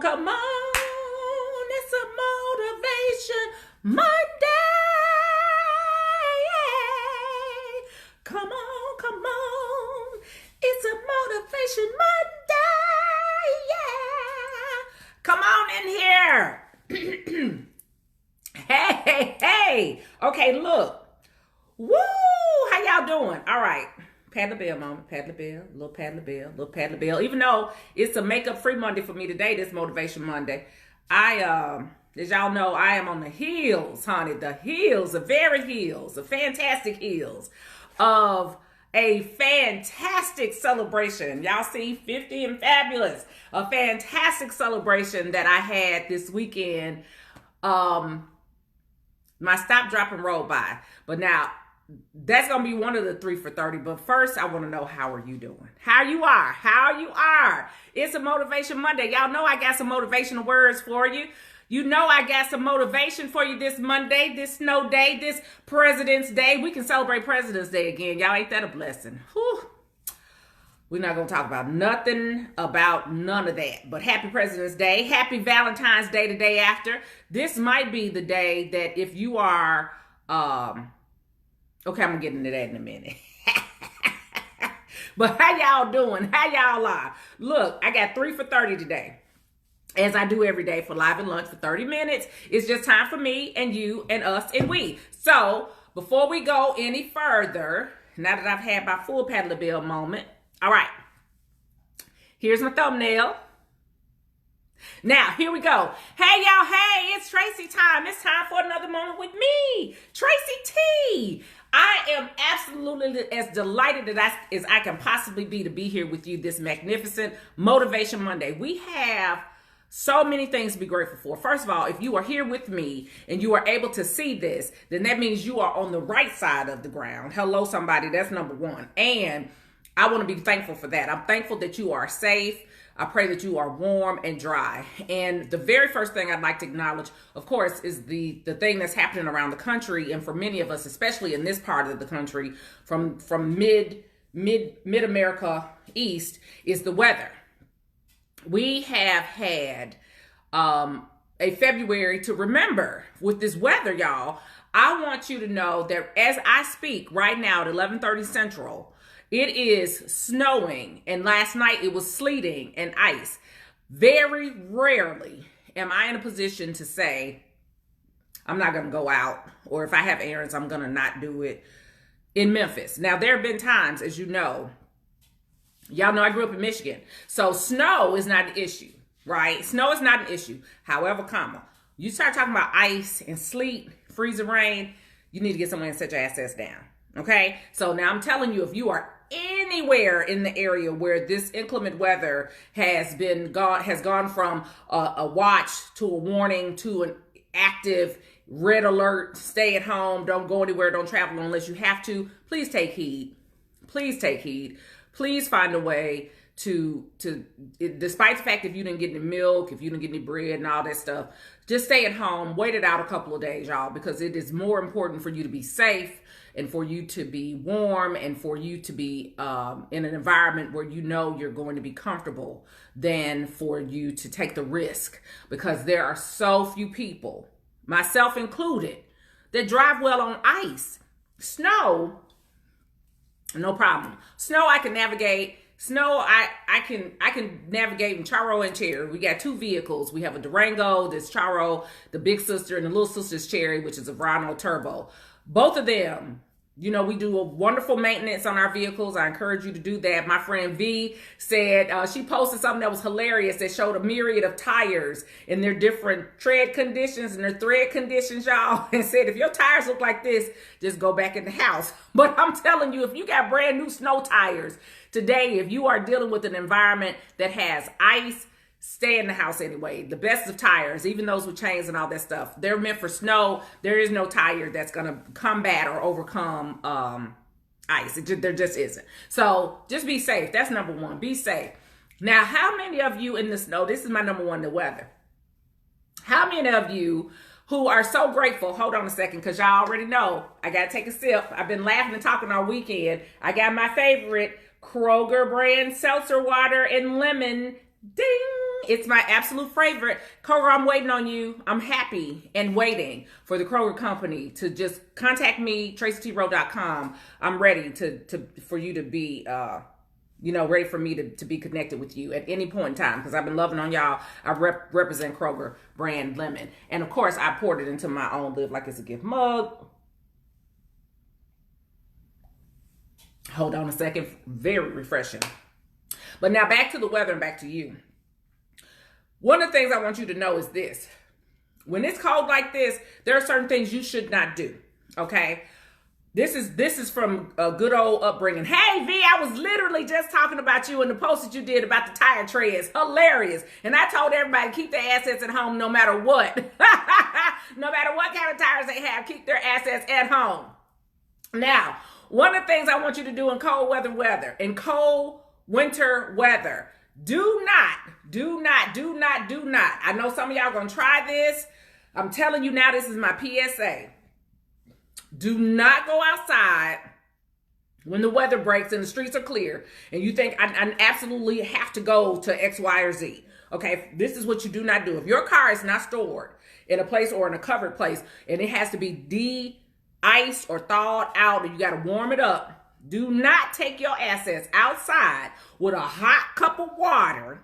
Come on, it's a motivation Monday. Come on, come on. It's a motivation Monday. Yeah. Come on in here. Hey. Okay, look. Woo! How y'all doing? All right. Pat the bell moment. Pat the bell. Little pat the bell. Little pat the bell. Even though it's a makeup free Monday for me today, this Motivation Monday, as y'all know, I am on the heels, honey. The heels, the very heels, the fantastic heels of a fantastic celebration. Y'all see 50 and fabulous. A fantastic celebration that I had this weekend. My stop, drop, and roll by. But now, that's going to be one of the 3 for 30. But first, I want to know, how are you doing? How you are. It's a Motivation Monday. Y'all know I got some motivational words for you. You know I got some motivation for you this Monday, this snow day, this President's Day. We can celebrate President's Day again. Y'all, ain't that a blessing? Whew. We're not going to talk about nothing about none of that. But happy President's Day. Happy Valentine's Day the day after. This might be the day that if you are... Okay, I'm going to get into that in a minute. But how y'all doing? How y'all are? Look, I got 3 for 30 today. As I do every day for Live and Lunch for 30 minutes. It's just time for me and you and us and we. So, before we go any further, now that I've had my full pat the bell moment, all right, here's my thumbnail. Now, here we go. Hey, y'all. Hey, it's Tracy Time. It's time for another moment with me, Tracy T. I am absolutely as delighted as I can possibly be to be here with you this magnificent Motivation Monday. We have so many things to be grateful for. First of all, if you are here with me and you are able to see this, then that means you are on the right side of the ground. Hello, somebody. That's number one. And I want to be thankful for that. I'm thankful that you are safe. I pray that you are warm and dry. And the very first thing I'd like to acknowledge, of course, is the thing that's happening around the country. And for many of us, especially in this part of the country, from mid-America east, is the weather. We have had a February to remember with this weather, y'all. I want you to know that as I speak right now at 11:30 Central, it is snowing, and last night it was sleeting and ice. Very rarely am I in a position to say, I'm not going to go out, or if I have errands, I'm going to not do it in Memphis. Now, there have been times, as you know, y'all know I grew up in Michigan, so snow is not an issue, right? Snow is not an issue. However, you start talking about ice and sleet, freezing rain, you need to get somewhere and set your assets down. Okay, so now I'm telling you, if you are anywhere in the area where this inclement weather has gone from a watch to a warning to an active red alert, stay at home, don't go anywhere, don't travel unless you have to, please take heed. Please take heed. Please find a way to despite the fact if you didn't get any milk, if you didn't get any bread and all that stuff, just stay at home, wait it out a couple of days, y'all, because it is more important for you to be safe and for you to be warm and for you to be in an environment where you know you're going to be comfortable than for you to take the risk, because there are so few people, myself included, that drive well on ice. Snow, no problem. Snow I can navigate. Snow, I can navigate in Charo and Cherry. We got 2 vehicles. We have a Durango, this Charo, the big sister, and the little sister's Cherry, which is a Verano Turbo. Both of them, you know, we do a wonderful maintenance on our vehicles. I encourage you to do that. My friend V said, she posted something that was hilarious that showed a myriad of tires in their different tread conditions and their thread conditions, y'all, and said, if your tires look like this, just go back in the house. But I'm telling you, if you got brand new snow tires today, if you are dealing with an environment that has ice, stay in the house anyway. The best of tires, even those with chains and all that stuff, they're meant for snow. There is no tire that's going to combat or overcome ice. There just isn't. So just be safe. That's number one. Be safe. Now, how many of you in the snow, this is my number one, the weather. How many of you who are so grateful, hold on a second, because y'all already know, I got to take a sip. I've been laughing and talking all weekend. I got my favorite Kroger brand seltzer water and lemon. Ding! It's my absolute favorite. Kroger, I'm waiting on you. I'm happy and waiting for the Kroger company to just contact me, tracytrowe.com. I'm ready for you to be, ready for me to be connected with you at any point in time, because I've been loving on y'all. I represent Kroger brand lemon. And of course, I poured it into my own Live Like It's a Gift mug. Hold on a second. Very refreshing. But now back to the weather and back to you. One of the things I want you to know is this. When it's cold like this, there are certain things you should not do, okay? This is from a good old upbringing. Hey, V, I was literally just talking about you in the post that you did about the tire treads. Hilarious. And I told everybody to keep their assets at home no matter what. No matter what kind of tires they have, keep their assets at home. Now, one of the things I want you to do in cold winter weather, do not. I know some of y'all gonna try this. I'm telling you now, this is my PSA. Do not go outside when the weather breaks and the streets are clear and you think I absolutely have to go to X, Y, or Z. Okay, this is what you do not do. If your car is not stored in a place or in a covered place and it has to be de-iced or thawed out and you gotta warm it up, do not take your assets outside with a hot cup of water.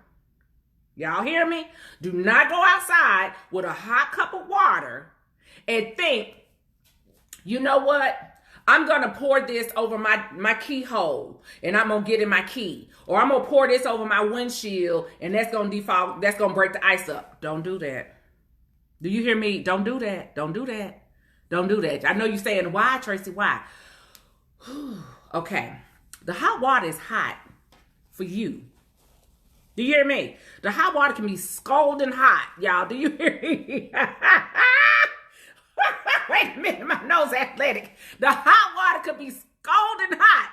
Y'all hear me? Do not go outside with a hot cup of water and think, you know what? I'm going to pour this over my keyhole and I'm going to get in my key. Or I'm going to pour this over my windshield and that's going to break the ice up. Don't do that. Do you hear me? Don't do that. Don't do that. Don't do that. I know you're saying, why, Tracy? Why? Okay. The hot water is hot for you. Do you hear me? The hot water can be scalding hot, y'all. Do you hear me? Wait a minute, my nose athletic. The hot water could be scalding hot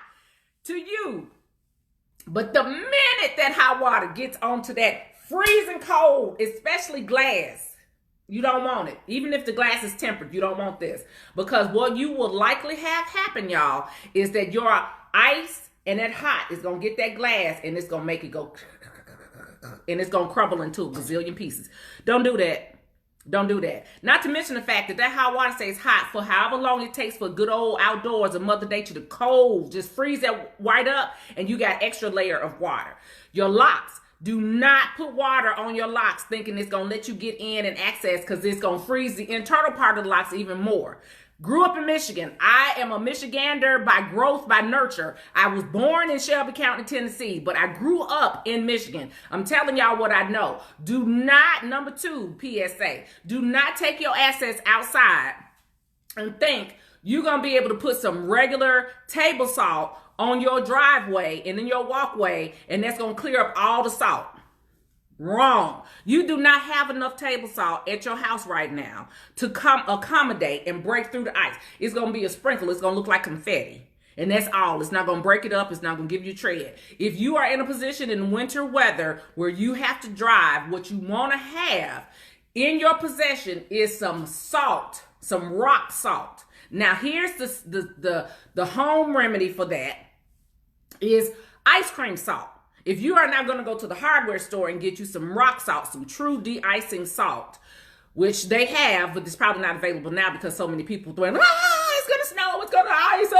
to you. But the minute that hot water gets onto that freezing cold, especially glass, you don't want it. Even if the glass is tempered, you don't want this. Because what you will likely have happen, y'all, is that your ice and that hot is going to get that glass and it's going to make it go and it's going to crumble into a gazillion pieces. Don't do that. Don't do that. Not to mention the fact that hot water stays hot for however long it takes for good old outdoors or Mother Nature to cold. Just freeze that right up and you got extra layer of water. Your locks. Do not put water on your locks thinking it's going to let you get in and access because it's going to freeze the internal part of the locks even more. Grew up in Michigan. I am a Michigander by growth, by nurture. I was born in Shelby County, Tennessee, but I grew up in Michigan. I'm telling y'all what I know. Do not, number 2, PSA, do not take your assets outside and think you're going to be able to put some regular table salt on your driveway and in your walkway, and that's going to clear up all the salt. Wrong. You do not have enough table salt at your house right now to accommodate and break through the ice. It's going to be a sprinkle. It's going to look like confetti. And that's all. It's not going to break it up. It's not going to give you tread. If you are in a position in winter weather where you have to drive, what you want to have in your possession is some salt, some rock salt. Now, here's the home remedy for that is ice cream salt. If you are now going to go to the hardware store and get you some rock salt, some true de-icing salt, which they have, but it's probably not available now because so many people throwing, it's going to snow, it's going to ice,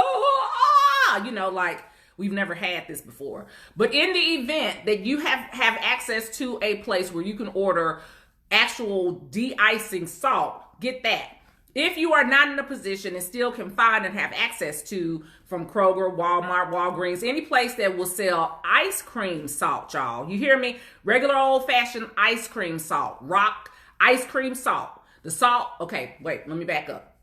like we've never had this before. But in the event that you have access to a place where you can order actual de-icing salt, get that. If you are not in a position and still can find and have access to from Kroger, Walmart, Walgreens, any place that will sell ice cream salt, y'all. You hear me? Regular old-fashioned ice cream salt, rock ice cream salt. The salt, okay, wait, let me back up.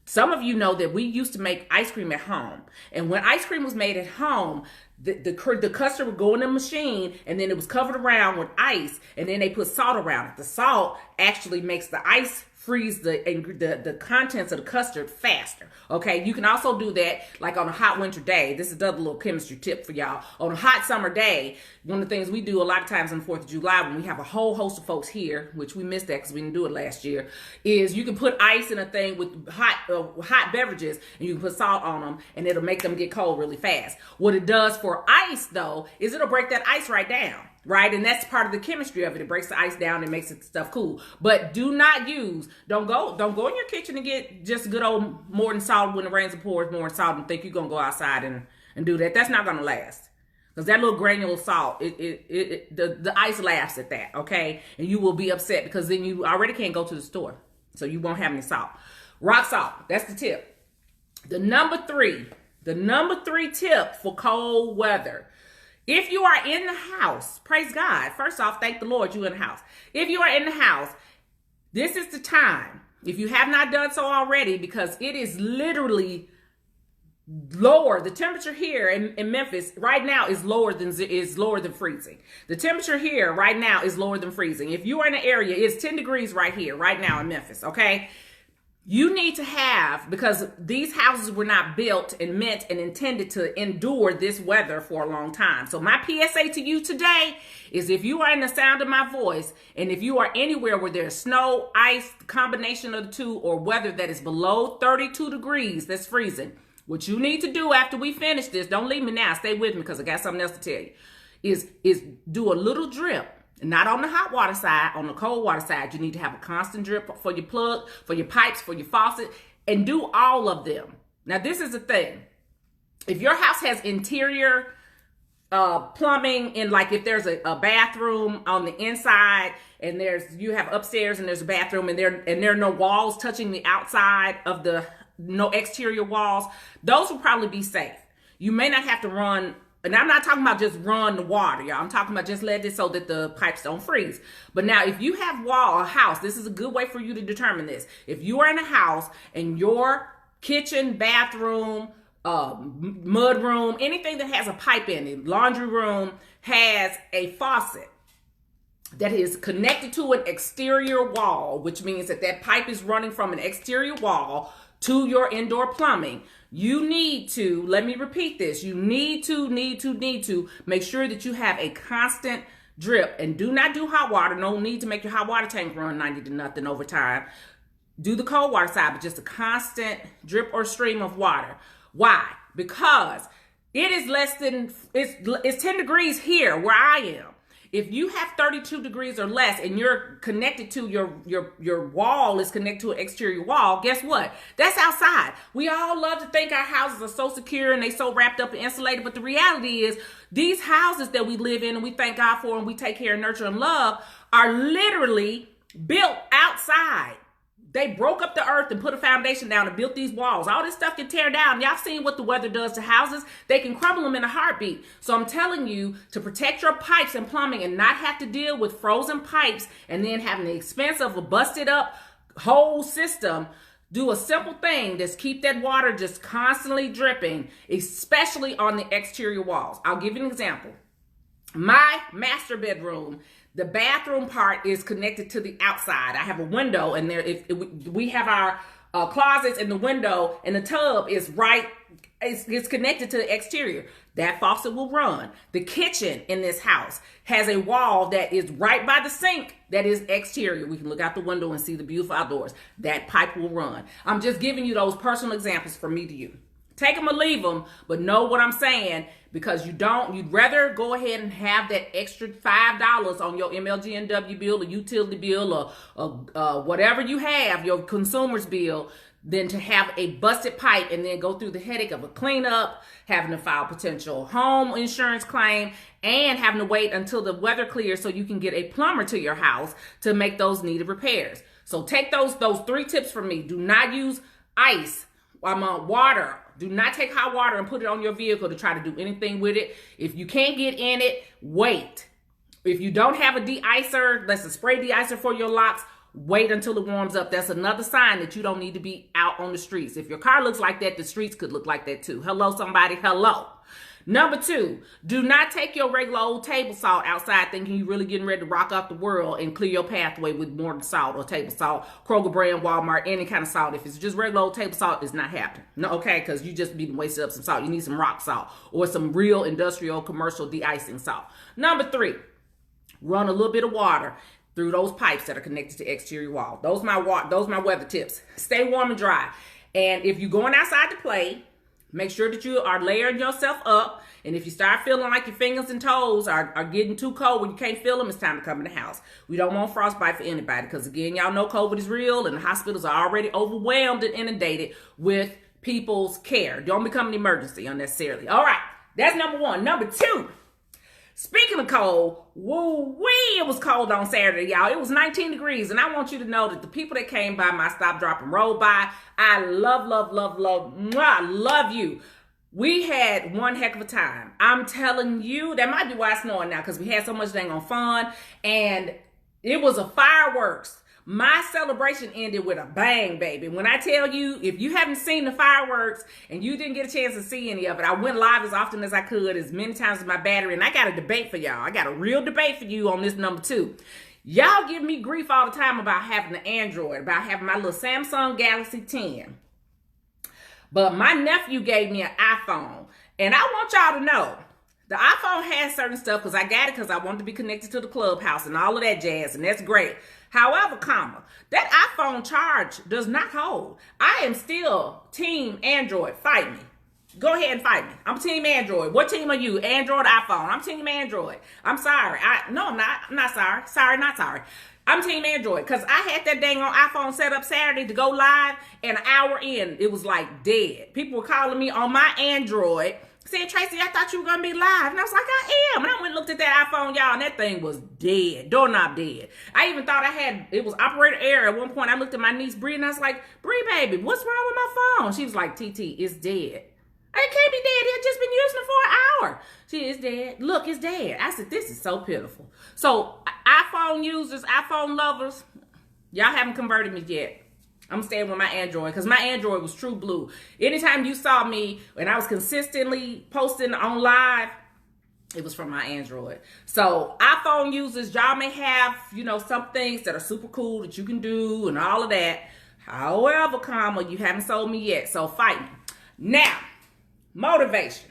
Some of you know that we used to make ice cream at home. And when ice cream was made at home, the custard would go in the machine and then it was covered around with ice and then they put salt around it. The salt actually makes the ice freeze the contents of the custard faster. Okay, you can also do that like on a hot winter day. This is another little chemistry tip for y'all. On a hot summer day, one of the things we do a lot of times on the 4th of July when we have a whole host of folks here, which we missed that because we didn't do it last year, is you can put ice in a thing with hot beverages and you can put salt on them and it'll make them get cold really fast. What it does for ice though is it'll break that ice right down. right? And that's part of the chemistry of it. It breaks the ice down and makes it stuff cool. But do not use, don't go in your kitchen and get just good old Morton salt when the rains and pours Morton salt and think you're going to go outside and do that. That's not going to last. Because that little granular salt, the ice laughs at that, okay? And you will be upset because then you already can't go to the store. So you won't have any salt. Rock salt, that's the tip. The number three tip for cold weather. If you are in the house, praise God. First off, thank the Lord you're in the house. If you are in the house, this is the time. If you have not done so already, because it is literally lower. The temperature here in Memphis right now is lower than freezing. The temperature here right now is lower than freezing. If you are in an area, it's 10 degrees right here, right now in Memphis, okay? You need to have, because these houses were not built and meant and intended to endure this weather for a long time. So my PSA to you today is if you are in the sound of my voice, and if you are anywhere where there's snow, ice, combination of the two, or weather that is below 32 degrees, that's freezing, what you need to do after we finish this, don't leave me now, stay with me because I got something else to tell you, is do a little drip. Not on the hot water side, on the cold water side. You need to have a constant drip for your plug, for your pipes, for your faucet, and do all of them. Now, this is the thing. If your house has interior plumbing, and like if there's a bathroom on the inside, and you have upstairs and there's a bathroom, and there are no walls touching the outside of no exterior walls, those will probably be safe. You may not have to run. And I'm not talking about just run the water, y'all. I'm talking about just let it so that the pipes don't freeze. But now, if you have a house, this is a good way for you to determine this. If you are in a house and your kitchen, bathroom, mud room, anything that has a pipe in it, laundry room, has a faucet that is connected to an exterior wall, which means that pipe is running from an exterior wall to your indoor plumbing, you need to, let me repeat this, you need to make sure that you have a constant drip, and do not do hot water. No need to make your hot water tank run 90 to nothing over time. Do the cold water side, but just a constant drip or stream of water. Why? Because it is it's 10 degrees here where I am. If you have 32 degrees or less and you're connected to your wall is connected to an exterior wall, guess what? That's outside. We all love to think our houses are so secure and they so wrapped up and insulated, but the reality is these houses that we live in and we thank God for and we take care and nurture and love are literally built outside. They broke up the earth and put a foundation down and built these walls. All this stuff can tear down. Y'all seen what the weather does to houses? They can crumble them in a heartbeat. So I'm telling you to protect your pipes and plumbing and not have to deal with frozen pipes and then having the expense of a busted up whole system. Do a simple thing. Just keep that water just constantly dripping, especially on the exterior walls. I'll give you an example. My master bedroom, the bathroom part is connected to the outside. I have a window, and we have our closets in the window, and the tub is it's connected to the exterior. That faucet will run. The kitchen in this house has a wall that is right by the sink that is exterior. We can look out the window and see the beautiful outdoors. That pipe will run. I'm just giving you those personal examples from me to you. Take them or leave them, but know what I'm saying, because you'd rather go ahead and have that extra $5 on your MLGNW bill, or utility bill, or whatever you have, your consumer's bill, than to have a busted pipe and then go through the headache of a cleanup, having to file potential home insurance claim, and having to wait until the weather clears so you can get a plumber to your house to make those needed repairs. So take those 3 tips from me. Do not use ice, water. Do not take hot water and put it on your vehicle to try to do anything with it. If you can't get in it, wait. If you don't have a de-icer, that's a spray de-icer for your locks, wait until it warms up. That's another sign that you don't need to be out on the streets. If your car looks like that, the streets could look like that too. Hello, somebody. Hello. Number 2, do not take your regular old table salt outside thinking you're really getting ready to rock out the world and clear your pathway with more salt or table salt, Kroger brand, Walmart, any kind of salt. If it's just regular old table salt, it's not happening. No, okay, because you just be wasted up some salt. You need some rock salt or some real industrial commercial de-icing salt. Number 3, run a little bit of water through those pipes that are connected to exterior wall. Those my weather tips. Stay warm and dry. And if you're going outside to play, Make sure that you are layering yourself up. And if you start feeling like your fingers and toes are getting too cold when you can't feel them, it's time to come in the house. We don't want frostbite for anybody because, again, y'all know COVID is real and the hospitals are already overwhelmed and inundated with people's care. Don't become an emergency unnecessarily. All right, that's number one. Number two, speaking of cold, woo-wee, it was cold on Saturday, y'all. It was 19 degrees, and I want you to know that the people that came by my stop, drop, and roll by, I love, mwah, love you. We had one heck of a time. I'm telling you, that might be why it's snowing now, because we had so much dang on fun, and it was a fireworks. My celebration ended with a bang, baby. When I tell you, if you haven't seen the fireworks and you didn't get a chance to see any of it, I went live as often as I could, as many times as my battery, and I got a debate for y'all. I got a real debate for you on this number two. Y'all give me grief all the time about having an Android, about having my little Samsung Galaxy 10. But my nephew gave me an iPhone, and I want y'all to know, the iPhone has certain stuff, because I got it because I wanted to be connected to the Clubhouse and all of that jazz, and that's great. However, that iPhone charge does not hold. I am still team Android. Fight me. Go ahead and fight me. I'm team Android. What team are you? Android, iPhone. I'm team Android. I'm sorry. No, I'm not. I'm not sorry. Sorry, not sorry. I'm team Android because I had that dang on iPhone set up Saturday to go live, and an hour in, it was like dead. People were calling me on my Android saying, Tracy, I thought you were going to be live. And I was like, I am. And I went and looked at that iPhone, y'all, and that thing was dead. Doorknob dead. I even thought it was operator error. At one point, I looked at my niece, Bree, and I was like, Bree, baby, what's wrong with my phone? She was like, TT, it's dead. It can't be dead. I've just been using it for an hour. She is dead. Look, it's dead. I said, this is so pitiful. So, iPhone users, iPhone lovers, y'all haven't converted me yet. I'm staying with my Android because my Android was true blue. Anytime you saw me and I was consistently posting on live, it was from my Android. So iPhone users, y'all may have, some things that are super cool that you can do and all of that. However, you haven't sold me yet. So fight me. Now, motivation.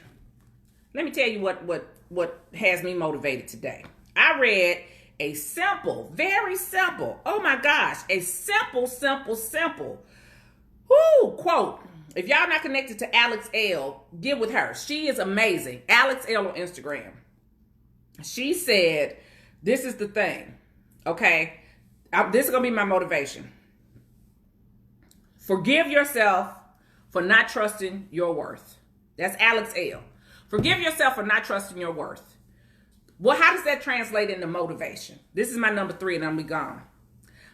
Let me tell you what has me motivated today. I read a simple, very simple, oh my gosh, a simple quote. If y'all not connected to Alex Elle, get with her. She is amazing. Alex Elle on Instagram. She said, this is the thing, okay? This is going to be my motivation. Forgive yourself for not trusting your worth. That's Alex Elle. Forgive yourself for not trusting your worth. Well, how does that translate into motivation? This is my number 3, and I'm be gone.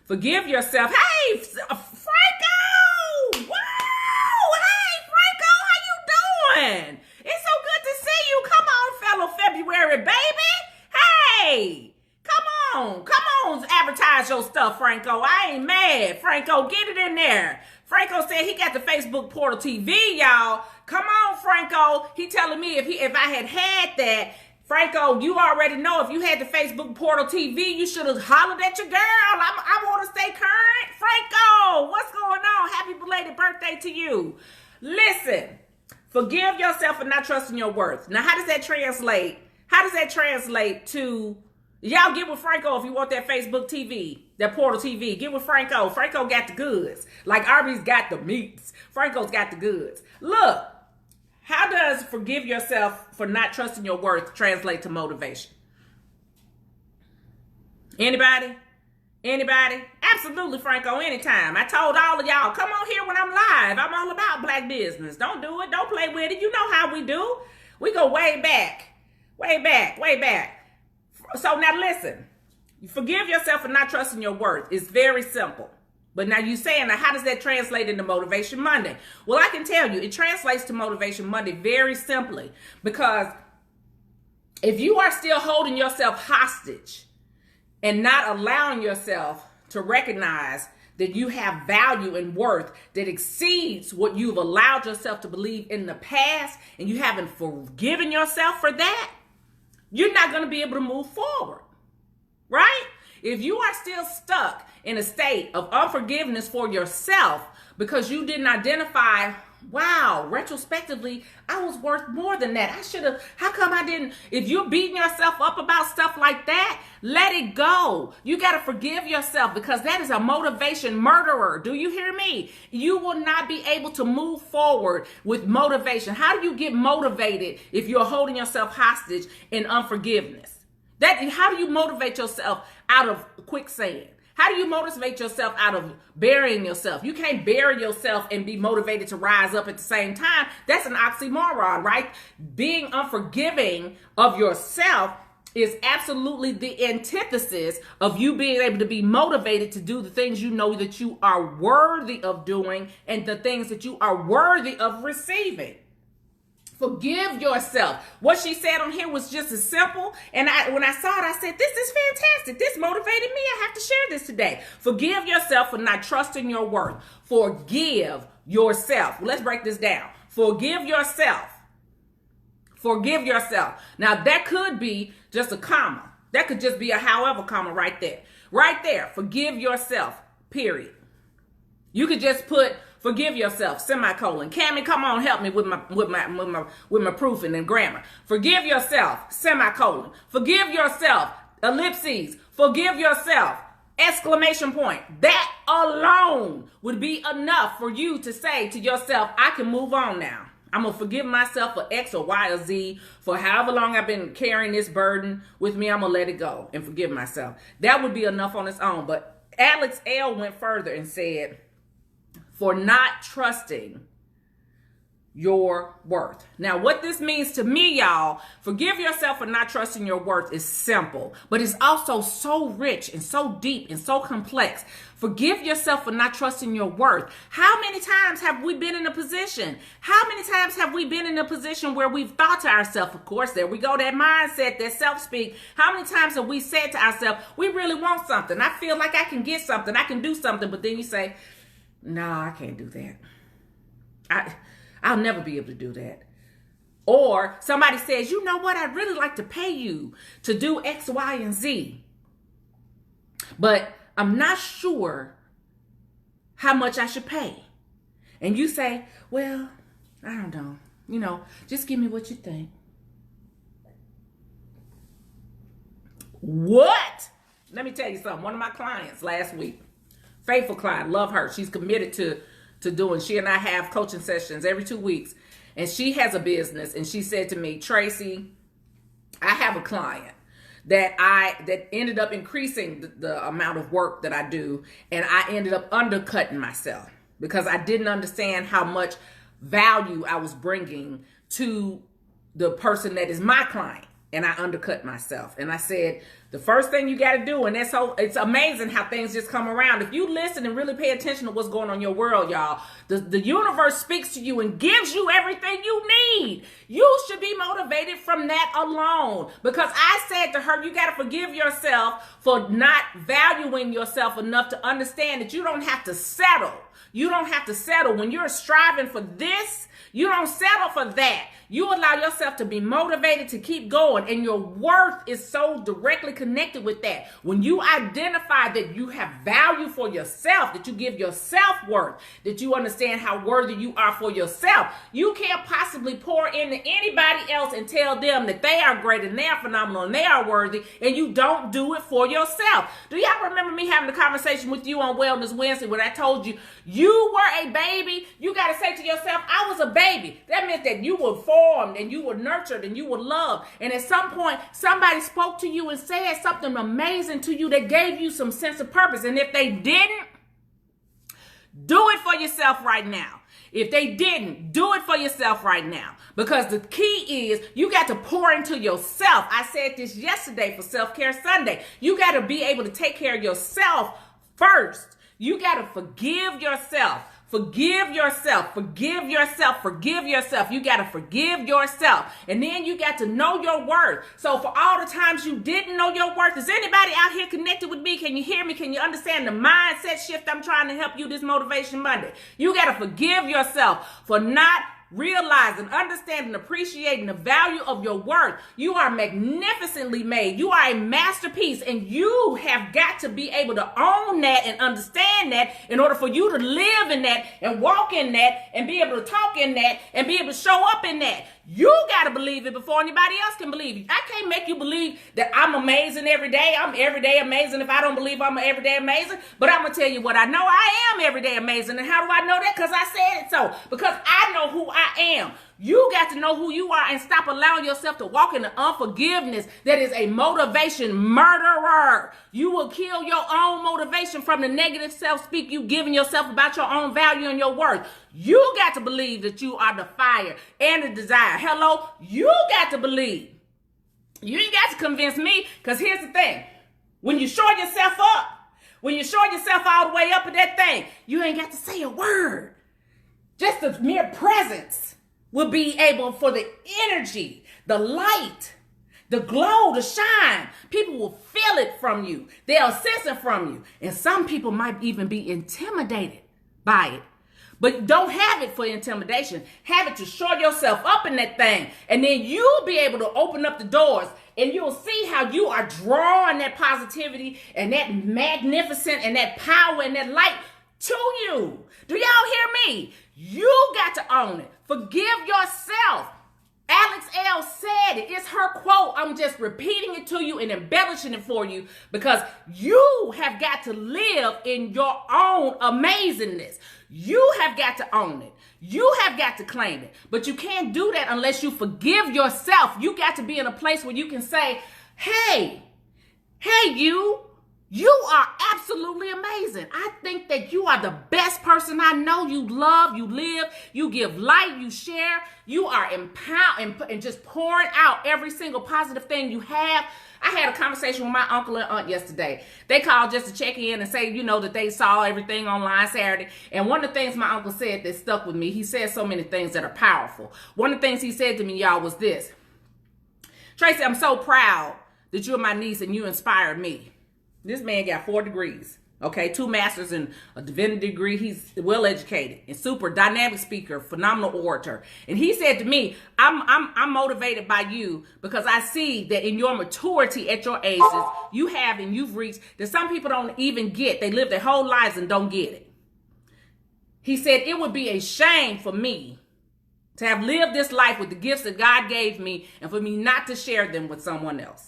Forgive yourself. Hey, Franco! Whoa! Hey, Franco, how you doing? It's so good to see you. Come on, fellow February, baby. Hey, come on, advertise your stuff, Franco. I ain't mad. Franco, get it in there. Franco said he got the Facebook Portal TV, y'all. Come on, Franco. He telling me if I had that, Franco, you already know if you had the Facebook Portal TV, you should have hollered at your girl. I want to stay current. Franco, what's going on? Happy belated birthday to you. Listen, forgive yourself for not trusting your worth. Now, how does that translate? How does that translate to, y'all get with Franco if you want that Facebook TV, that Portal TV. Get with Franco. Franco got the goods. Like Arby's got the meats. Franco's got the goods. Look. How does forgive yourself for not trusting your worth translate to motivation? Anybody? Absolutely, Franco, anytime. I told all of y'all, come on here when I'm live. I'm all about black business. Don't do it. Don't play with it. You know how we do. We go way back. So now listen. Forgive yourself for not trusting your worth. It's very simple. But now you saying, now how does that translate into Motivation Monday? Well, I can tell you, it translates to Motivation Monday very simply. Because if you are still holding yourself hostage and not allowing yourself to recognize that you have value and worth that exceeds what you've allowed yourself to believe in the past, and you haven't forgiven yourself for that, you're not going to be able to move forward, right? If you are still stuck in a state of unforgiveness for yourself because you didn't identify wow, retrospectively, I was worth more than that. I should have, how come I didn't? If you're beating yourself up about stuff like that, let it go. You got to forgive yourself, because that is a motivation murderer. Do you hear me? You will not be able to move forward with motivation. How do you get motivated if you're holding yourself hostage in unforgiveness? How do you motivate yourself out of quicksand? How do you motivate yourself out of burying yourself? You can't bury yourself and be motivated to rise up at the same time. That's an oxymoron, right? Being unforgiving of yourself is absolutely the antithesis of you being able to be motivated to do the things you know that you are worthy of doing and the things that you are worthy of receiving. Forgive yourself. What she said on here was just as simple. And when I saw it, I said, this is fantastic. This motivated me. I have to share this today. Forgive yourself for not trusting your worth. Forgive yourself. Well, let's break this down. Forgive yourself. Forgive yourself. Now, that could be just a comma. That could just be a however comma right there. Right there. Forgive yourself, period. You could just put forgive yourself, semicolon. Cammie, come on, help me with my proofing and grammar. Forgive yourself, semicolon. Forgive yourself, ellipses. Forgive yourself, exclamation point. That alone would be enough for you to say to yourself, I can move on now. I'm going to forgive myself for X or Y or Z. For however long I've been carrying this burden with me, I'm going to let it go and forgive myself. That would be enough on its own. But Alex L. went further and said, for not trusting your worth. Now, what this means to me, y'all, forgive yourself for not trusting your worth is simple, but it's also so rich and so deep and so complex. Forgive yourself for not trusting your worth. How many times have we been in a position? How many times have we been in a position where we've thought to ourselves, of course, there we go, that mindset, that self-speak. How many times have we said to ourselves, we really want something. I feel like I can get something. I can do something. But then you say, no, I can't do that. I'll never be able to do that. Or somebody says, you know what? I'd really like to pay you to do X, Y, and Z. But I'm not sure how much I should pay. And you say, well, I don't know. Just give me what you think. What? Let me tell you something. One of my clients last week, faithful client, love her. She's committed to doing, she and I have coaching sessions every 2 weeks. And she has a business. And she said to me, Tracy, I have a client that ended up increasing the amount of work that I do. And I ended up undercutting myself because I didn't understand how much value I was bringing to the person that is my client. And I undercut myself. And I said, the first thing you got to do, and it's amazing how things just come around. If you listen and really pay attention to what's going on in your world, y'all, the universe speaks to you and gives you everything you need. You should be motivated from that alone. Because I said to her, you got to forgive yourself for not valuing yourself enough to understand that you don't have to settle. You don't have to settle. When you're striving for this, you don't settle for that. You allow yourself to be motivated to keep going, and your worth is so directly connected with that. When you identify that you have value for yourself, that you give yourself worth, that you understand how worthy you are for yourself, you can't possibly pour into anybody else and tell them that they are great and they are phenomenal and they are worthy, and you don't do it for yourself. Do y'all remember me having a conversation with you on Wellness Wednesday when I told you, you were a baby? You got to say to yourself, I was a baby. That meant that you were formed and you were nurtured and you were loved. And at some point, somebody spoke to you and said something amazing to you that gave you some sense of purpose. And if they didn't, do it for yourself right now. If they didn't, do it for yourself right now. Because the key is you got to pour into yourself. I said this yesterday for Self-Care Sunday. You got to be able to take care of yourself first. You got to forgive yourself. Forgive yourself. Forgive yourself. Forgive yourself. You got to forgive yourself. And then you got to know your worth. So for all the times you didn't know your worth, is anybody out here connected with me? Can you hear me? Can you understand the mindset shift I'm trying to help you this Motivation Monday? You got to forgive yourself for not realizing, understanding, appreciating the value of your worth. You are magnificently made. You are a masterpiece, and you have got to be able to own that and understand that in order for you to live in that and walk in that and be able to talk in that and be able to show up in that. You got to believe it before anybody else can believe it. I can't make you believe that I'm amazing every day. I'm every day amazing if I don't believe I'm everyday amazing. But I'm going to tell you what I know. I am everyday amazing. And how do I know that? Because I said it so. Because I know who I am. You got to know who you are and stop allowing yourself to walk in the unforgiveness that is a motivation murderer. You will kill your own motivation from the negative self-speak you giving yourself about your own value and your worth. You got to believe that you are the fire and the desire. Hello? You got to believe. You ain't got to convince me, because here's the thing. When you shore yourself up, when you shore yourself all the way up in that thing, you ain't got to say a word. Just the mere presence will be able for the energy, the light, the glow to shine. People will feel it from you. They'll sense it from you. And some people might even be intimidated by it. But don't have it for intimidation. Have it to shore yourself up in that thing. And then you'll be able to open up the doors, and you'll see how you are drawing that positivity and that magnificent and that power and that light to you. Do y'all hear me? You got to own it. Forgive yourself. Alex Elle said it. It's her quote. I'm just repeating it to you and embellishing it for you, because you have got to live in your own amazingness. You have got to own it. You have got to claim it. But you can't do that unless you forgive yourself. You got to be in a place where you can say, hey, you are absolutely amazing. I think that you are the best person I know. You love, you live, you give light, you share. You are empowered and just pouring out every single positive thing you have. I had a conversation with my uncle and aunt yesterday. They called just to check in and say, that they saw everything online Saturday. And one of the things my uncle said that stuck with me, he said so many things that are powerful. One of the things he said to me, y'all, was this. Tracy, I'm so proud that you're my niece and you inspired me. This man got 4 degrees, okay? 2 masters and a divinity degree. He's well educated and super dynamic speaker, phenomenal orator. And he said to me, I'm motivated by you because I see that in your maturity at your ages, you have and you've reached that some people don't even get. They live their whole lives and don't get it. He said, it would be a shame for me to have lived this life with the gifts that God gave me and for me not to share them with someone else.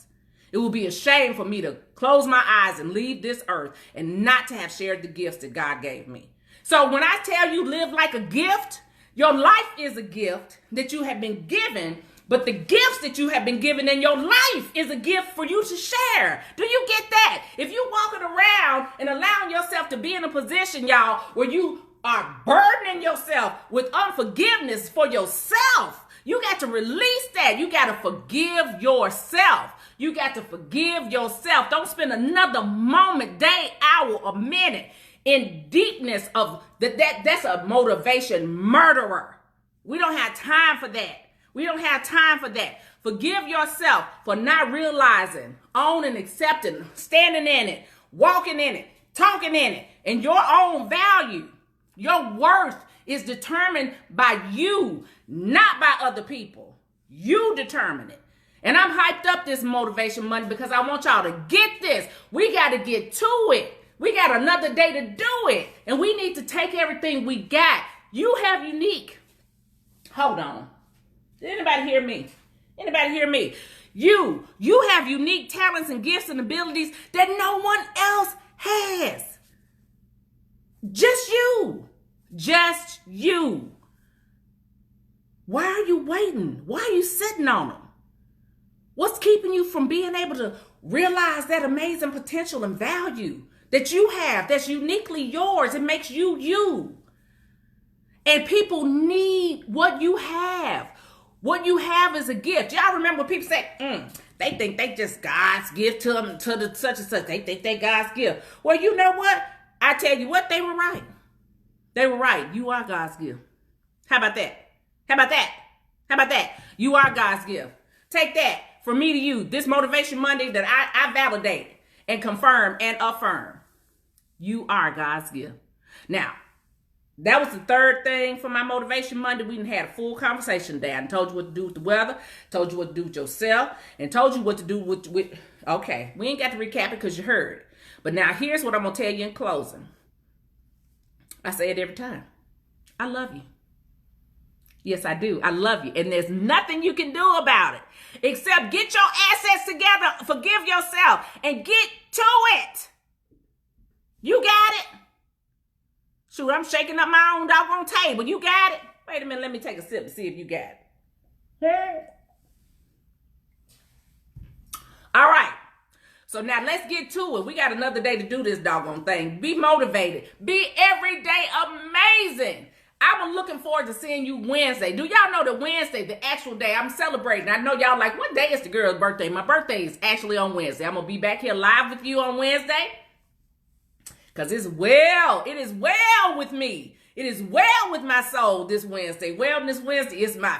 It would be a shame for me to close my eyes and leave this earth and not to have shared the gifts that God gave me. So when I tell you live like a gift, your life is a gift that you have been given, but the gifts that you have been given in your life is a gift for you to share. Do you get that? If you're walking around and allowing yourself to be in a position, y'all, where you are burdening yourself with unforgiveness for yourself, you got to release that. You got to forgive yourself. You got to forgive yourself. Don't spend another moment, day, hour, or minute in deepness of that's a motivation murderer. We don't have time for that. We don't have time for that. Forgive yourself for not realizing, owning, accepting, standing in it, walking in it, talking in it, and your own value. Your worth is determined by you, not by other people. You determine it. And I'm hyped up this Motivation Monday because I want y'all to get this. We got to get to it. We got another day to do it. And we need to take everything we got. You have unique. Hold on. Did anybody hear me? Anybody hear me? You have unique talents and gifts and abilities that no one else has. Just you. Just you. Why are you waiting? Why are you sitting on them? What's keeping you from being able to realize that amazing potential and value that you have that's uniquely yours? It makes you you. And people need what you have. What you have is a gift. Y'all remember people say, they think they just God's gift to them, to the such and such. They think they God's gift. Well, you know what? I tell you what, they were right. They were right. You are God's gift. How about that? How about that? How about that? You are God's gift. Take that. From me to you, this Motivation Monday that I validate and confirm and affirm. You are God's gift. Now, That was the third thing for my Motivation Monday. We done had a full conversation there. I told you what to do with the weather, told you what to do with yourself, and told you what to do with okay, we ain't got to recap it because you heard it. But now here's what I'm going to tell you in closing. I say it every time. I love you. Yes, I do. I love you. And there's nothing you can do about it except get your assets together, forgive yourself, and get to it. You got it? Shoot, I'm shaking up my own doggone table. You got it? Wait a minute. Let me take a sip to see if you got it. All right. So now let's get to it. We got another day to do this doggone thing. Be motivated. Be every day amazing. I'm looking forward to seeing you Wednesday. Do y'all know that Wednesday, the actual day, I'm celebrating? I know y'all like, what day is the girl's birthday? My birthday is actually on Wednesday. I'm going to be back here live with you on Wednesday. Because it is well with me. It is well with my soul this Wednesday. Wellness Wednesday is my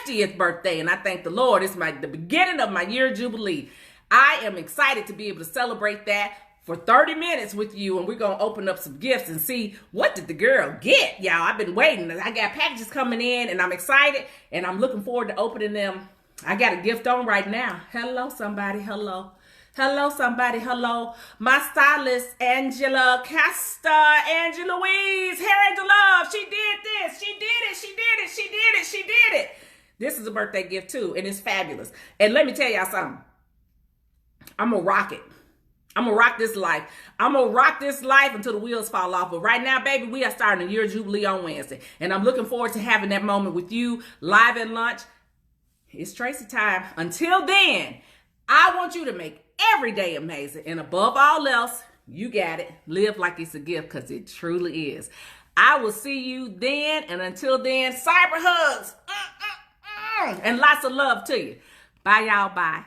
50th birthday, and I thank the Lord. It's the beginning of my year jubilee. I am excited to be able to celebrate that for 30 minutes with you, and we're going to open up some gifts and see what did the girl get, y'all. I've been waiting. I got packages coming in, and I'm excited, and I'm looking forward to opening them. I got a gift on right now. Hello, somebody. Hello. Hello, somebody. Hello. My stylist, Angela Castor, Angela Louise, Hair Angel Love. She did this. She did it. She did it. She did it. She did it. This is a birthday gift, too, and it's fabulous. And let me tell y'all something. I'm going to rock it. I'm going to rock this life. I'm going to rock this life until the wheels fall off. But right now, baby, we are starting a year jubilee on Wednesday. And I'm looking forward to having that moment with you live at lunch. It's Tracy time. Until then, I want you to make every day amazing. And above all else, you got it. Live like it's a gift because it truly is. I will see you then. And until then, cyber hugs. And lots of love to you. Bye, y'all. Bye.